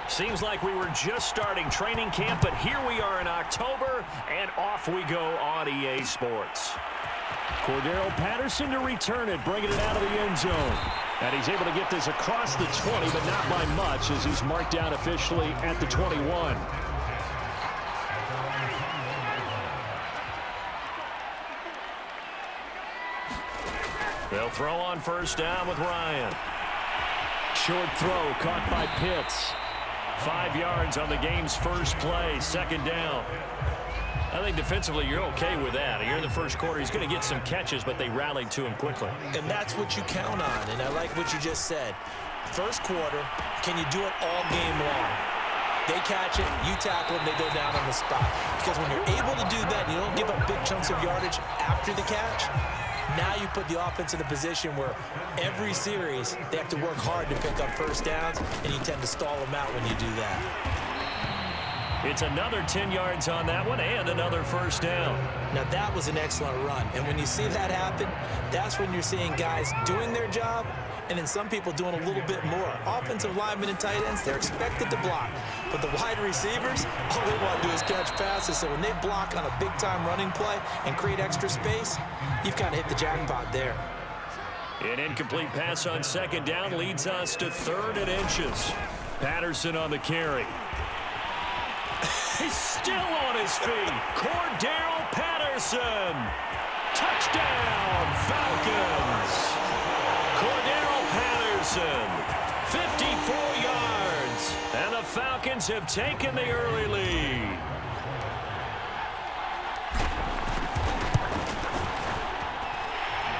Seems like we were just starting training camp, but here we are in October, and off we go on EA Sports. Cordero Patterson to return it, bringing it out of the end zone. And he's able to get this across the 20, but not by much, as he's marked down officially at the 21. They'll throw on first down with Ryan. Short throw caught by Pitts. 5 yards on the game's first play, second down. I think defensively you're okay with that. Here in the first quarter, he's going to get some catches, but they rallied to him quickly. And that's what you count on, and I like what you just said. First quarter, can you do it all game long? They catch it, you tackle them, they go down on the spot. Because when you're able to do that, you don't give up big chunks of yardage after the catch. Now you put the offense in a position where every series they have to work hard to pick up first downs, and you tend to stall them out when you do that. It's another 10 yards on that one and another first down. Now that was an excellent run, and when you see that happen, that's when you're seeing guys doing their job and then some people doing a little bit more. Offensive linemen and tight ends, they're expected to block. But the wide receivers, all they want to do is catch passes. So when they block on a big-time running play and create extra space, you've kind of hit the jackpot there. An incomplete pass on second down leads us to 3rd and inches. Patterson on the carry. He's still on his feet. Cordero Patterson. Touchdown, Falcons. Cordero Patterson, 54 yards. And the Falcons have taken the early lead.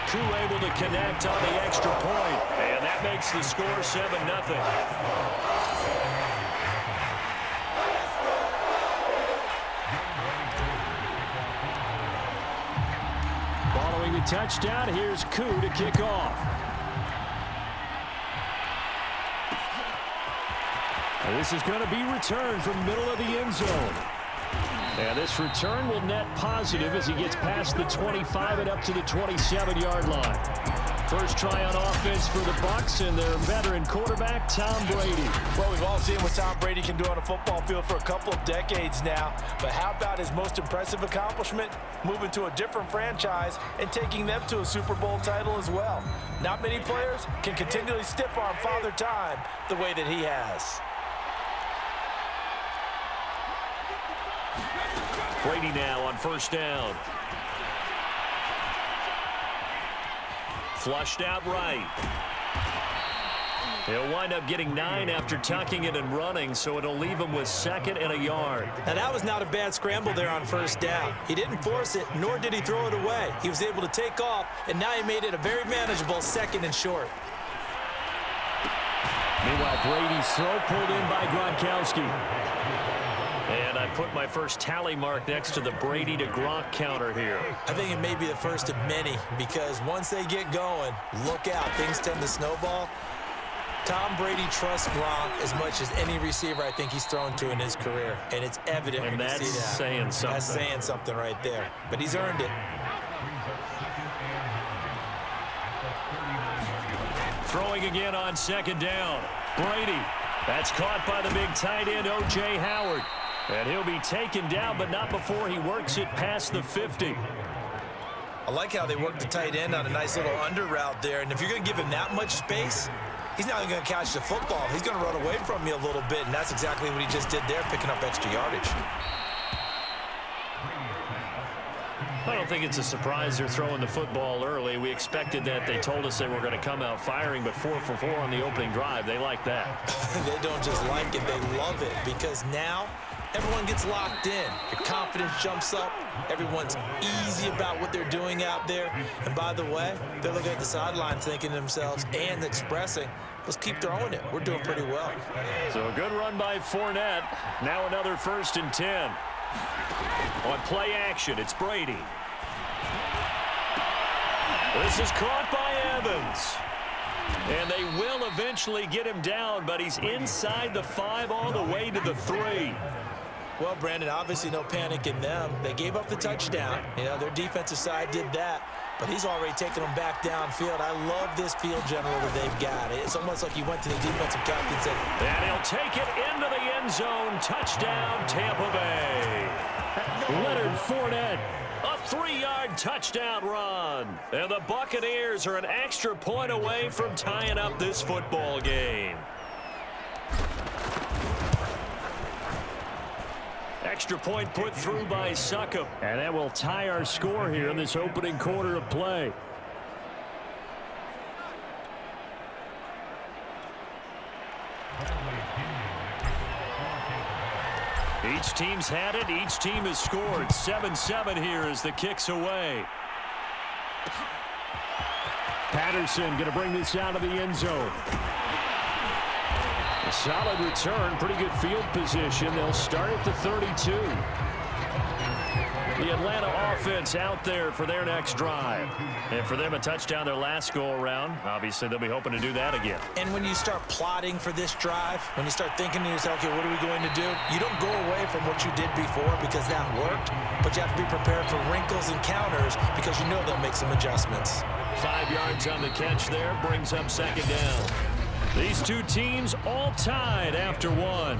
Crew able to connect on the extra point. And that makes the score 7-0. Following the touchdown, here's Koo to kick off. And this is going to be returned from the middle of the end zone. And this return will net positive as he gets past the 25 and up to the 27-yard line. First try on offense for the Bucs and their veteran quarterback, Tom Brady. Well, we've all seen what Tom Brady can do on a football field for a couple of decades now. But how about his most impressive accomplishment? Moving to a different franchise and taking them to a Super Bowl title as well. Not many players can continually stiff-arm Father Time the way that he has. Brady now on first down. Flushed out right. He'll wind up getting 9 after tucking it and running, so it'll leave him with 2nd and a yard. Now that was not a bad scramble there on first down. He didn't force it, nor did he throw it away. He was able to take off, and now he made it a very manageable 2nd and short. Meanwhile, Brady's throw pulled in by Gronkowski. And I put my first tally mark next to the Brady to Gronk counter here. I think it may be the first of many, because once they get going, look out, things tend to snowball. Tom Brady trusts Gronk as much as any receiver I think he's thrown to in his career, and it's evident when you see that. And that's saying something. That's saying something right there, but he's earned it. Throwing again on second down. Brady. That's caught by the big tight end, O.J. Howard. And he'll be taken down, but not before he works it past the 50. I like how they work the tight end on a nice little under route there. And if you're going to give him that much space, he's not going to catch the football. He's going to run away from you a little bit, and that's exactly what he just did there, picking up extra yardage. I don't think it's a surprise they're throwing the football early. We expected that. They told us they were going to come out firing, but 4 for 4 on the opening drive. They like that. They don't just like it, they love it, because now everyone gets locked in. Your confidence jumps up. Everyone's easy about what they're doing out there. And by the way, they're looking at the sideline thinking to themselves and expressing, let's keep throwing it. We're doing pretty well. So a good run by Fournette. Now another 1st and 10. On play action, it's Brady. This is caught by Evans. And they will eventually get him down, but he's inside the 5 all the way to the 3. Well, Brandon, obviously no panic in them. They gave up the touchdown. You know, their defensive side did that. but he's already taken them back downfield. I love this field general that they've got. It's almost like he went to the defensive captain and said, and he'll take it into the end zone. Touchdown, Tampa Bay. Leonard Fournette. A 3-yard touchdown run. And the Buccaneers are an extra point away from tying up this football game. Extra point put through by Succop. And that will tie our score here in this opening quarter of play. Each team's had it. Each team has scored. 7-7 here as the kick's away. Patterson going to bring this out of the end zone. A solid return. Pretty good field position. They'll start at the 32. The Atlanta offense out there for their next drive. And for them, a touchdown their last go-around. Obviously, they'll be hoping to do that again. and when you start plotting for this drive, when you start thinking to yourself, okay, what are we going to do? You don't go away from what you did before because that worked, but you have to be prepared for wrinkles and counters because you know they'll make some adjustments. 5 yards on the catch there, brings up second down. These two teams all tied after one.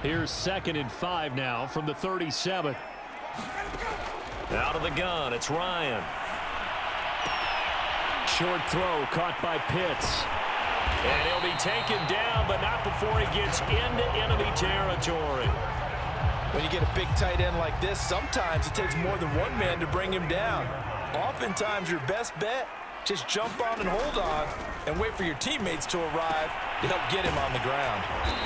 Here's 2nd and 5 now from the 37. Out of the gun, it's Ryan. Short throw caught by Pitts. And he'll be taken down, but not before he gets into enemy territory. When you get a big tight end like this, sometimes it takes more than one man to bring him down. Oftentimes, your best bet, just jump on and hold on and wait for your teammates to arrive to help get him on the ground.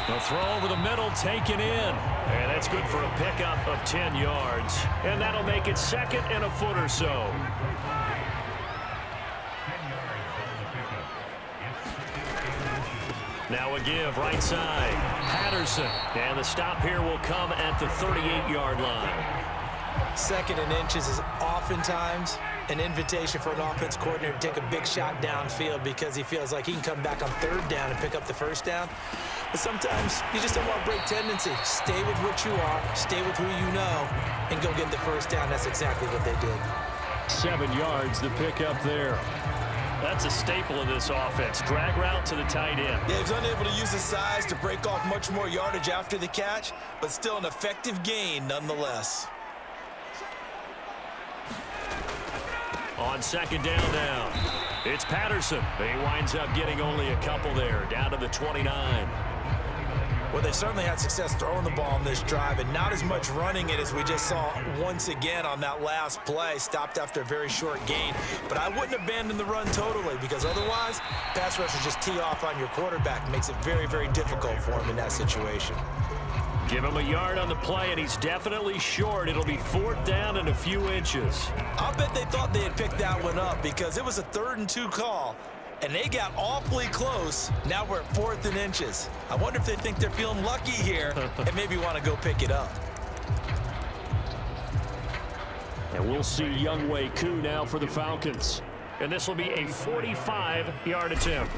The throw over the middle taken in. And that's good for a pickup of 10 yards. And that'll make it 2nd and a foot or so. Now a give right side. Patterson. And the stop here will come at the 38-yard line. 2nd and inches is oftentimes an invitation for an offense coordinator to take a big shot downfield because he feels like he can come back on 3rd down and pick up the 1st down. But sometimes you just don't want to break tendency. Stay with what you are, stay with who you know, and go get the 1st down. That's exactly what they did. 7 yards, the pickup there. That's a staple of this offense. Drag route to the tight end. Yeah, he's unable to use his size to break off much more yardage after the catch, but still an effective gain nonetheless. On 2nd down now, it's Patterson. He winds up getting only a couple there, down to the 29. Well, they certainly had success throwing the ball on this drive and not as much running it as we just saw once again on that last play. Stopped after a very short gain. But I wouldn't abandon the run totally because otherwise, pass rushers just tee off on your quarterback. Makes it very, very difficult for him in that situation. Give him a yard on the play, and he's definitely short. It'll be 4th down and a few inches. I'll bet they thought they had picked that one up because it was a 3rd and 2 call. And they got awfully close. Now we're at 4th and inches. I wonder if they think they're feeling lucky here and maybe want to go pick it up. And we'll see Younghoe Koo now for the Falcons. And this will be a 45-yard attempt.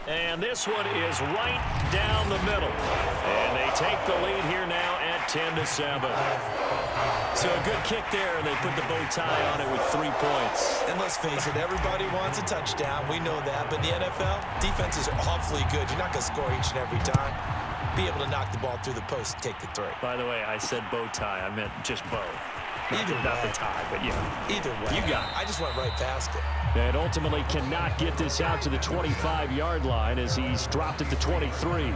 And this one is right down the middle. And they take the lead here now at 10-7. So a good kick there, and they put the bow tie on it with 3 points. And let's face it, everybody wants a touchdown. We know that. But in the NFL, defenses are awfully good. You're not going to score each and every time. Be able to knock the ball through the post and take the 3. By the way, I said bow tie. I meant just bow. Not the tie, but yeah. Either way. You got it. I just went right past it. And ultimately cannot get this out to the 25-yard line as he's dropped at the 23.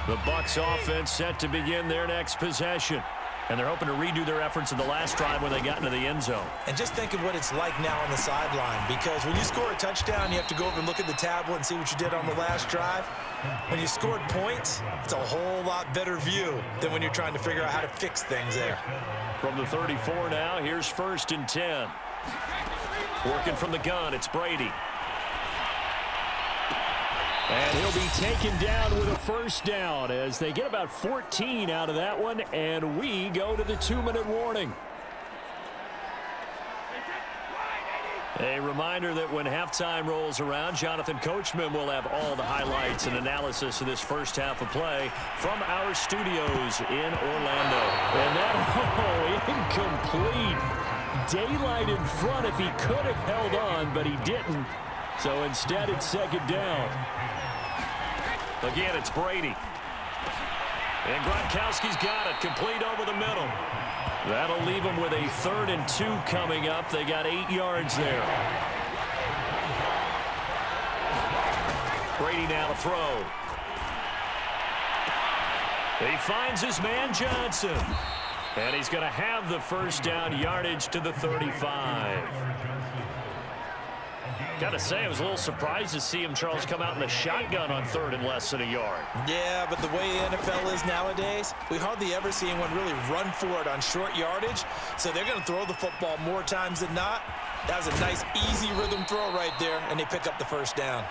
The Bucs offense set to begin their next possession. And they're hoping to redo their efforts in the last drive when they got into the end zone. And just think of what it's like now on the sideline, because when you score a touchdown, you have to go over and look at the tablet and see what you did on the last drive. When you scored points, it's a whole lot better view than when you're trying to figure out how to fix things there. From the 34 now, here's 1st and 10. Working from the gun, it's Brady. And he'll be taken down with a 1st down as they get about 14 out of that one, and we go to the 2-minute warning. A reminder that when halftime rolls around, Jonathan Coachman will have all the highlights and analysis of this first half of play from our studios in Orlando. And that, incomplete. Daylight in front if he could have held on, but he didn't. So instead, it's second down. Again, it's Brady. And Gronkowski's got it, complete over the middle. That'll leave them with a 3rd and 2 coming up. They got 8 yards there. Brady now to throw. He finds his man Johnson. And he's going to have the first down, yardage to the 35. Got to say, I was a little surprised to see him, Charles, come out in the shotgun on 3rd and less than a yard. Yeah, but the way the NFL is nowadays, we hardly ever see anyone really run for it on short yardage. So they're going to throw the football more times than not. That was a nice, easy rhythm throw right there, and they pick up the first down.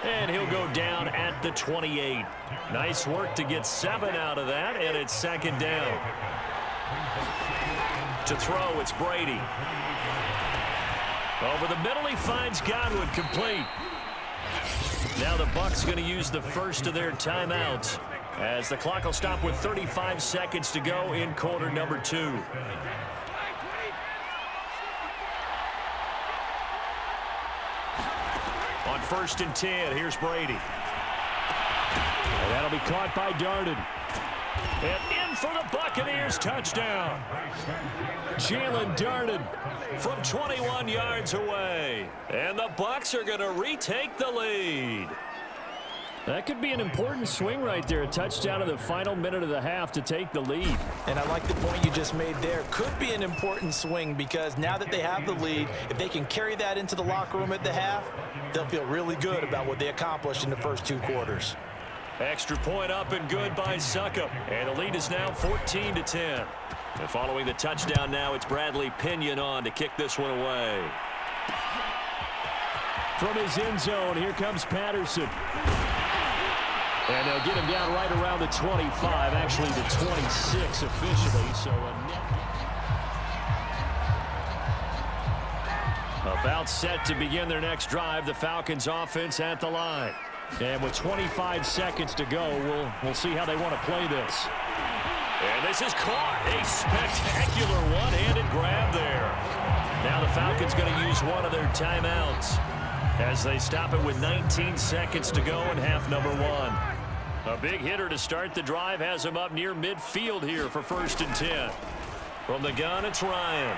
And he'll go down at the 28. Nice work to get 7 out of that, and it's second down. To throw, it's Brady. Over the middle, he finds Godwin, complete. Now the Bucs going to use the first of their timeouts as the clock will stop with 35 seconds to go in quarter number 2. On 1st and 10, here's Brady. And that'll be caught by Darden. And in for the Buccaneers, touchdown. Jalen Darden From 21 yards away. And the Bucs are going to retake the lead. That could be an important swing right there. A touchdown in the final minute of the half to take the lead. And I like the point you just made there. Could be an important swing because now that they have the lead, if they can carry that into the locker room at the half, they'll feel really good about what they accomplished in the first 2 quarters. Extra point up and good by Succop. And the lead is now 14-10. And following the touchdown now, it's Bradley Pinion on to kick this one away. From his end zone, here comes Patterson. And they'll get him down right around the 25, actually the 26 officially. So about set to begin their next drive, the Falcons offense at the line. And with 25 seconds to go, we'll see how they want to play this. And this is caught. A spectacular one-handed grab there. Now the Falcons going to use one of their timeouts as they stop it with 19 seconds to go in half number 1. A big hitter to start the drive has him up near midfield here for 1st and 10. From the gun, it's Ryan.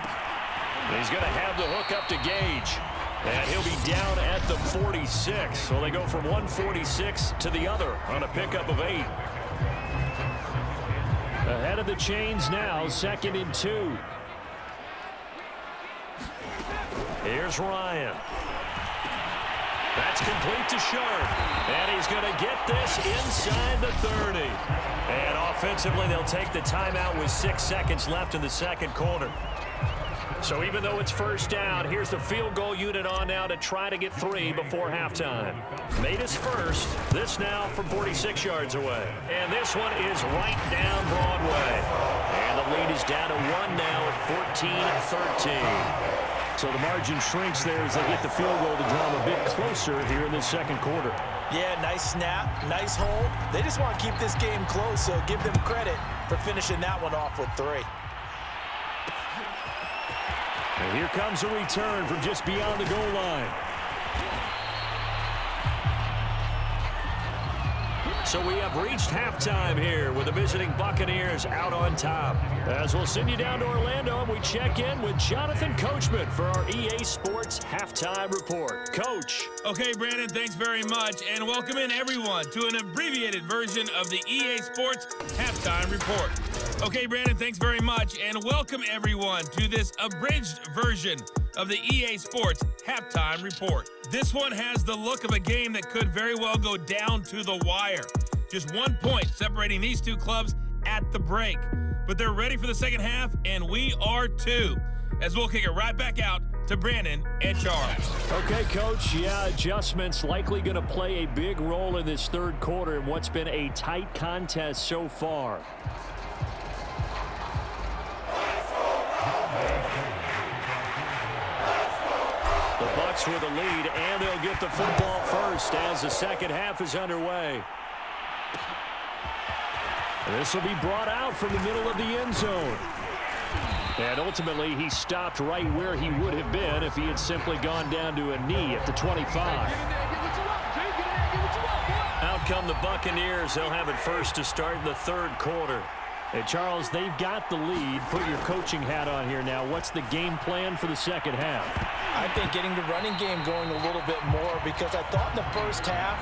He's going to have the hook up to Gage. And he'll be down at the 46. So they go from 146 to the other on a pickup of 8. Ahead of the chains now, 2nd and 2. Here's Ryan. That's complete to Sharp. And he's going to get this inside the 30. And offensively, they'll take the timeout with 6 seconds left in the second quarter. So even though it's first down, here's the field goal unit on now to try to get 3 before halftime. Made his first. This now from 46 yards away. And this one is right down Broadway. And the lead is down to 1 now at 14-13. So the margin shrinks there as they get the field goal to draw them a bit closer here in the second quarter. Yeah, nice snap, nice hold. They just want to keep this game close, so give them credit for finishing that one off with 3. And here comes a return from just beyond the goal line. So we have reached halftime here with the visiting Buccaneers out on top. As we'll send you down to Orlando and we check in with Jonathan Coachman for our EA Sports Halftime Report. Coach. Okay, Brandon, thanks very much. And welcome in, everyone, to an abbreviated version of the EA Sports Halftime Report. Okay, Brandon, thanks very much. And welcome, everyone, to this abridged version of the EA Sports Halftime Report. This one has the look of a game that could very well go down to the wire. Just 1 point separating these two clubs at the break. But they're ready for the second half, and we are too. As we'll kick it right back out to Brandon and Charles. Okay, Coach. Yeah, adjustments likely going to play a big role in this third quarter in what's been a tight contest so far. The starts with a lead, and they'll get the football first as the second half is underway. This will be brought out from the middle of the end zone. And ultimately, he stopped right where he would have been if he had simply gone down to a knee at the 25. Out come the Buccaneers. They'll have it first to start in the third quarter. Hey, Charles, they've got the lead. Put your coaching hat on here now. What's the game plan for the second half? I think getting the running game going a little bit more, because I thought in the first half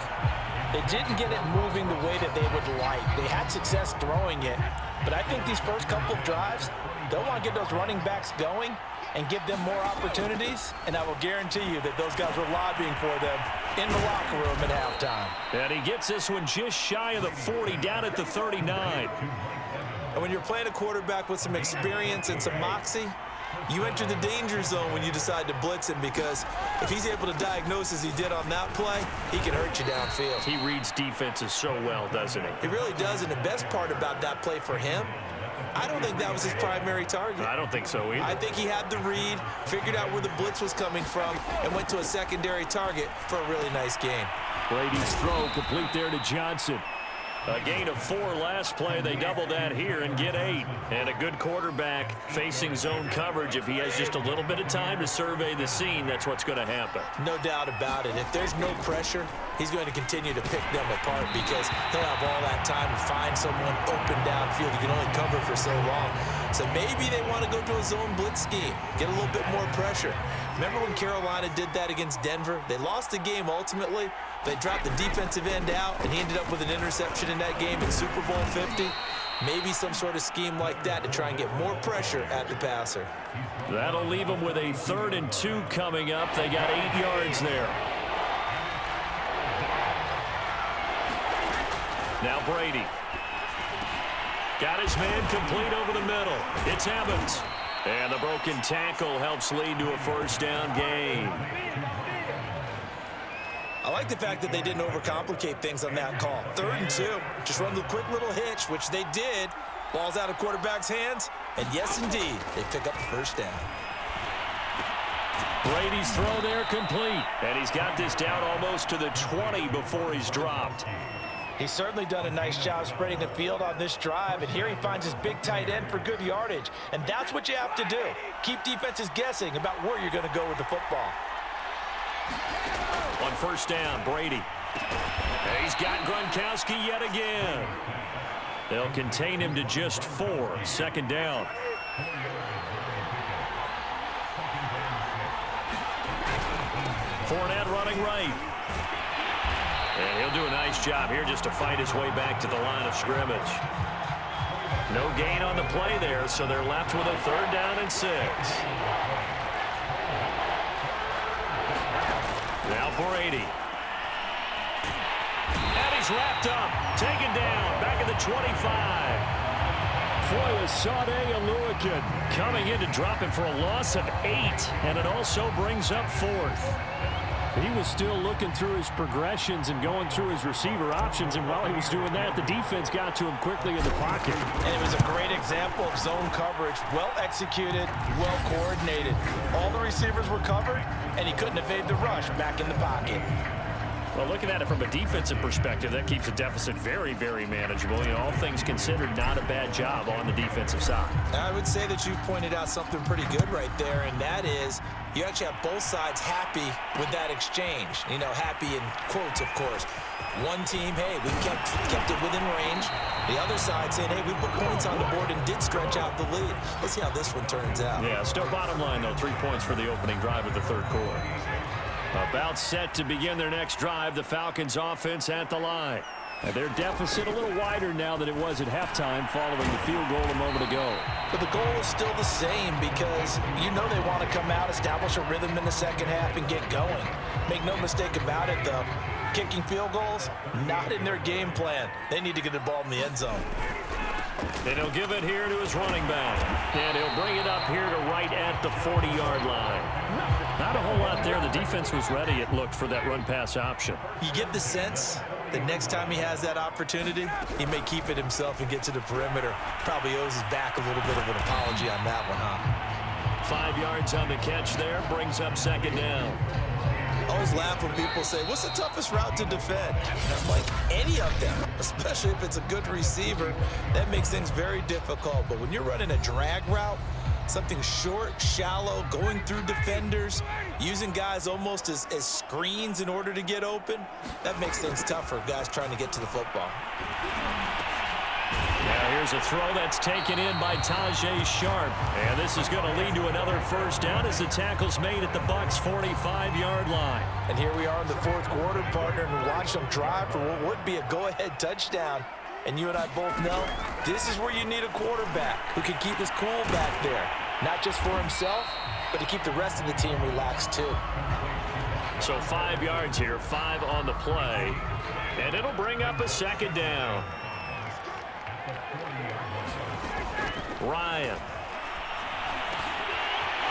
they didn't get it moving the way that they would like. They had success throwing it, but I think these first couple of drives, they'll want to get those running backs going and give them more opportunities, and I will guarantee you that those guys were lobbying for them in the locker room at halftime. And he gets this one just shy of the 40, down at the 39. And when you're playing a quarterback with some experience and some moxie, you enter the danger zone when you decide to blitz him, because if he's able to diagnose as he did on that play, he can hurt you downfield. He reads defenses so well, doesn't he? He really does, and the best part about that play for him, I don't think that was his primary target. I don't think so either. I think he had the read, figured out where the blitz was coming from, and went to a secondary target for a really nice gain. Brady's throw complete there to Johnson. A gain of 4 last play. They double that here and get 8. And a good quarterback facing zone coverage. If he has just a little bit of time to survey the scene, that's what's going to happen. No doubt about it. If there's no pressure, he's going to continue to pick them apart, because he'll have all that time to find someone open downfield. He can only cover for so long. So maybe they want to go to a zone blitz scheme, get a little bit more pressure. Remember when Carolina did that against Denver? They lost the game ultimately. They dropped the defensive end out, and he ended up with an interception in that game in Super Bowl 50. Maybe some sort of scheme like that to try and get more pressure at the passer. That'll leave them with a 3rd and 2 coming up. They got 8 yards there. Now Brady. Got his man complete over the middle. It's Evans. And the broken tackle helps lead to a first down gain. I like the fact that they didn't overcomplicate things on that call. 3rd and 2. Just run the quick little hitch, which they did. Ball's out of quarterback's hands. And yes, indeed, they pick up the first down. Brady's throw there complete. And he's got this down almost to the 20 before he's dropped. He's certainly done a nice job spreading the field on this drive, and here he finds his big tight end for good yardage. And that's what you have to do. Keep defenses guessing about where you're going to go with the football. On first down, Brady. He's got Gronkowski yet again. They'll contain him to just 4. 2nd down. Fournette running right. And he'll do a nice job here just to fight his way back to the line of scrimmage. No gain on the play there, so they're left with a 3rd down and 6. Now Brady. And he's wrapped up. Taken down. Back at the 25. Foyesade Aluakin coming in to drop him for a loss of 8. And it also brings up 4th. He was still looking through his progressions and going through his receiver options, and while he was doing that, the defense got to him quickly in the pocket. And it was a great example of zone coverage, well executed, well coordinated. All the receivers were covered, and he couldn't evade the rush back in the pocket. Well, looking at it from a defensive perspective, that keeps the deficit very, very manageable. You know, all things considered, not a bad job on the defensive side. I would say that you've pointed out something pretty good right there, and that is you actually have both sides happy with that exchange. You know, happy in quotes, of course. One team, hey, we kept it within range. The other side saying, hey, we put points on the board and did stretch out the lead. Let's see how this one turns out. Yeah, still bottom line, though, 3 points for the opening drive of the 3rd quarter. About set to begin their next drive, the Falcons offense at the line. And their deficit a little wider now than it was at halftime following the field goal a moment ago. But the goal is still the same, because you know they want to come out, establish a rhythm in the second half, and get going. Make no mistake about it, though. Kicking field goals, not in their game plan. They need to get the ball in the end zone. And he'll give it here to his running back. And he'll bring it up here to right at the 40-yard line. Not a whole lot there. The defense was ready, it looked, for that run-pass option. You get the sense that next time he has that opportunity, he may keep it himself and get to the perimeter. Probably owes his back a little bit of an apology on that one, huh? 5 yards on the catch there, brings up 2nd down. I always laugh when people say, what's the toughest route to defend? And I'm like, any of them, especially if it's a good receiver. That makes things very difficult. But when you're running a drag route, something short, shallow, going through defenders, using guys almost as screens in order to get open, that makes things tough for guys trying to get to the football. Now here's a throw that's taken in by Tajay Sharp. And this is going to lead to another first down as the tackle's made at the Bucs' 45-yard line. And here we are in the fourth quarter, partner, and watch them drive for what would be a go-ahead touchdown. And you and I both know this is where you need a quarterback who can keep his cool back there. Not just for himself, but to keep the rest of the team relaxed too. So 5 yards here, 5 on the play. And it'll bring up a second down. Ryan.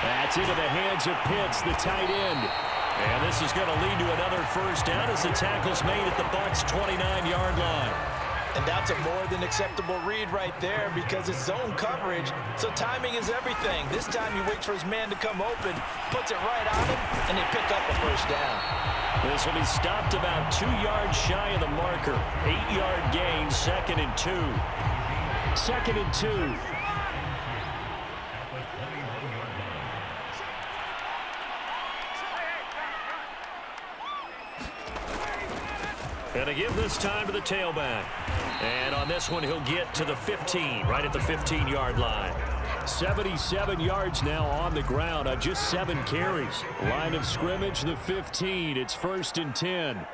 That's into the hands of Pitts, the tight end. And this is going to lead to another first down as the tackle's made at the Bucs' 29-yard line. And that's a more than acceptable read right there because it's zone coverage, so timing is everything. This time he waits for his man to come open, puts it right on him, and they pick up a first down. This will be stopped about 2 yards shy of the marker. 8-yard gain, 2nd and 2. 2nd and 2. And to give this time to the tailback. And on this one, he'll get to the 15, right at the 15-yard line. 77 yards now on the ground on just 7 carries. Line of scrimmage, the 15. It's 1st and 10.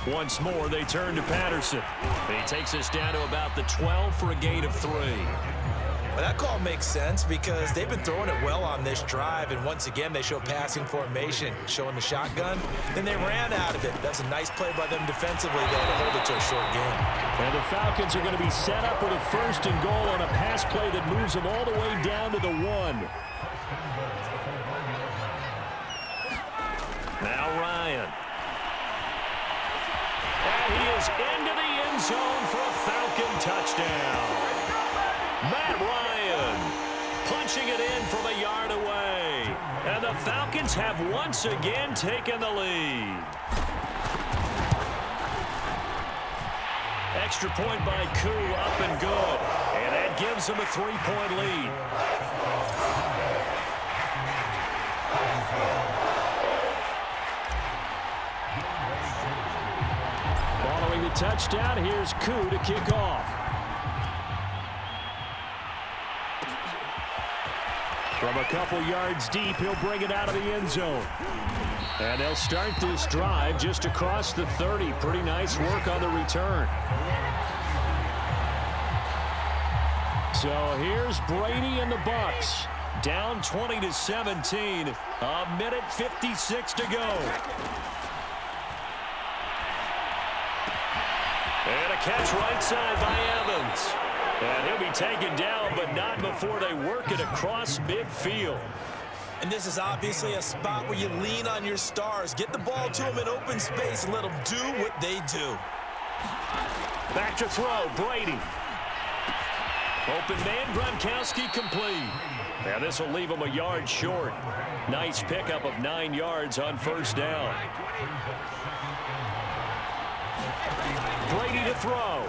Once more, they turn to Patterson. He takes us down to about the 12 for a gain of 3. Well, that call makes sense because they've been throwing it well on this drive, and once again they show passing formation, showing the shotgun. Then they ran out of it. That's a nice play by them defensively, though, to hold it to a short game. And the Falcons are going to be set up with a 1st and goal on a pass play that moves them all the way down to the 1. Now Ryan. And he is into the end zone for a Falcon touchdown. Matt Ryan punching it in from a yard away. And the Falcons have once again taken the lead. Extra point by Koo, up and good. And that gives them a 3-point lead. Following the touchdown, here's Koo to kick off. From a couple yards deep, he'll bring it out of the end zone. And they'll start this drive just across the 30. Pretty nice work on the return. So here's Brady and the Bucs. Down 20-17. A minute 56 to go. And a catch right side by Evans. And he'll be taken down, but not before they work it across midfield. And this is obviously a spot where you lean on your stars. Get the ball to them in open space and let them do what they do. Back to throw, Brady. Open man, Gronkowski complete. And this will leave him a yard short. Nice pickup of 9 yards on first down. Brady to throw.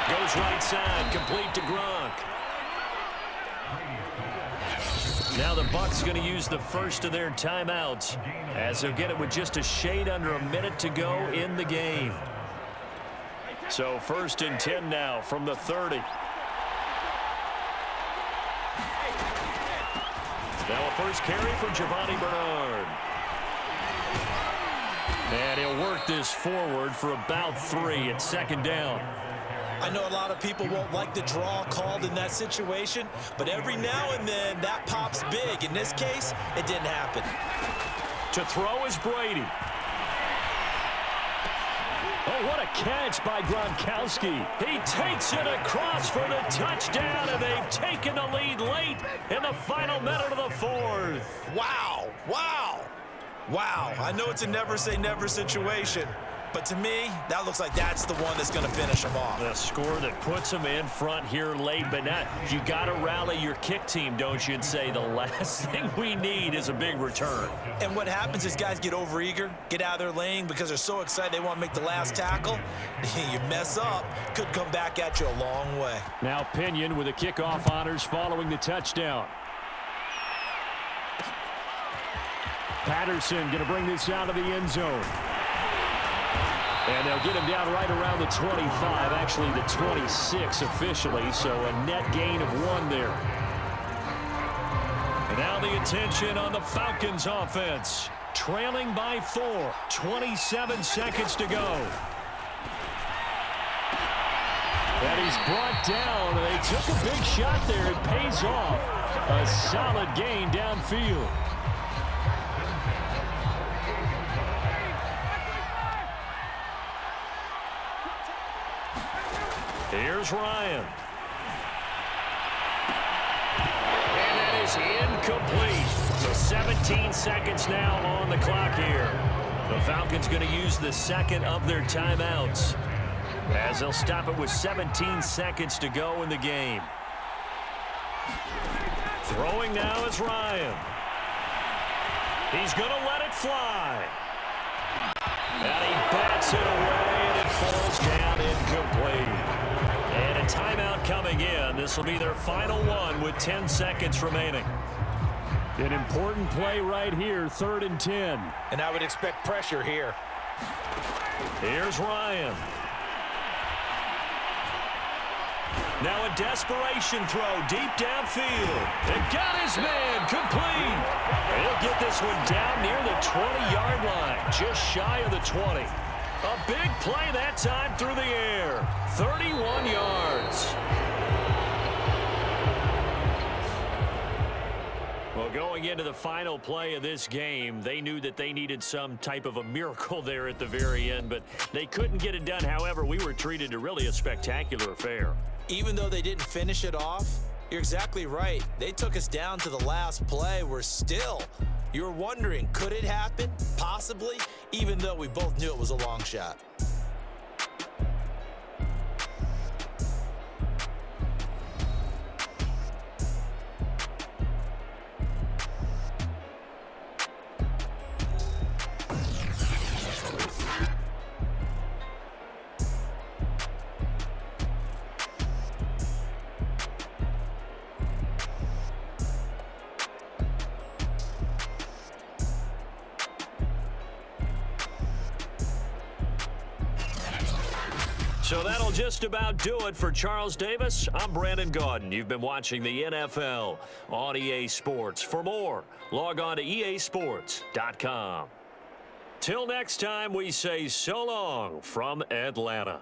Goes right side, complete to Gronk. Now the Bucs going to use the first of their timeouts as they'll get it with just a shade under a minute to go in the game. So 1st and 10 now from the 30. Now a first carry for Giovanni Bernard. And he'll work this forward for about 3 at 2nd down. I know a lot of people won't like the draw called in that situation, but every now and then that pops big. In this case, it didn't happen. To throw is Brady. Oh, what a catch by Gronkowski. He takes it across for the touchdown, and they've taken the lead late in the final minute of the 4th. Wow, wow, wow. I know it's a never say never situation, But to me, that looks like that's the one that's going to finish them off. A score that puts them in front here late, but now you got to rally your kick team, don't you, and say the last thing we need is a big return. And what happens is guys get overeager, get out of their lane because they're so excited they want to make the last tackle. You mess up, could come back at you a long way. Now Pinion with the kickoff honors following the touchdown. Patterson going to bring this out of the end zone. And they'll get him down right around the 25, actually the 26 officially, so a net gain of 1 there. And now the attention on the Falcons offense. Trailing by 4, 27 seconds to go. And he's brought down. They took a big shot there. It pays off. A solid gain downfield. Here's Ryan. And that is incomplete. So 17 seconds now on the clock here. The Falcons going to use the second of their timeouts, as they'll stop it with 17 seconds to go in the game. Throwing now is Ryan. He's going to let it fly. And he bats it away, and it falls down incomplete. And a timeout coming in. This will be their final one with 10 seconds remaining. An important play right here, 3rd and 10. And I would expect pressure here. Here's Ryan. Now a desperation throw deep downfield. And got his man complete. He'll get this one down near the 20-yard line, just shy of the 20. A big play that time through the air. 31 yards. Well, going into the final play of this game, they knew that they needed some type of a miracle there at the very end, but they couldn't get it done. However, we were treated to really a spectacular affair. Even though they didn't finish it off, you're exactly right. They took us down to the last play. You're wondering, could it happen? Possibly, even though we both knew it was a long shot. So that'll just about do it for Charles Davis. I'm Brandon Gaudin. You've been watching the NFL on EA Sports. For more, log on to easports.com. Till next time, we say so long from Atlanta.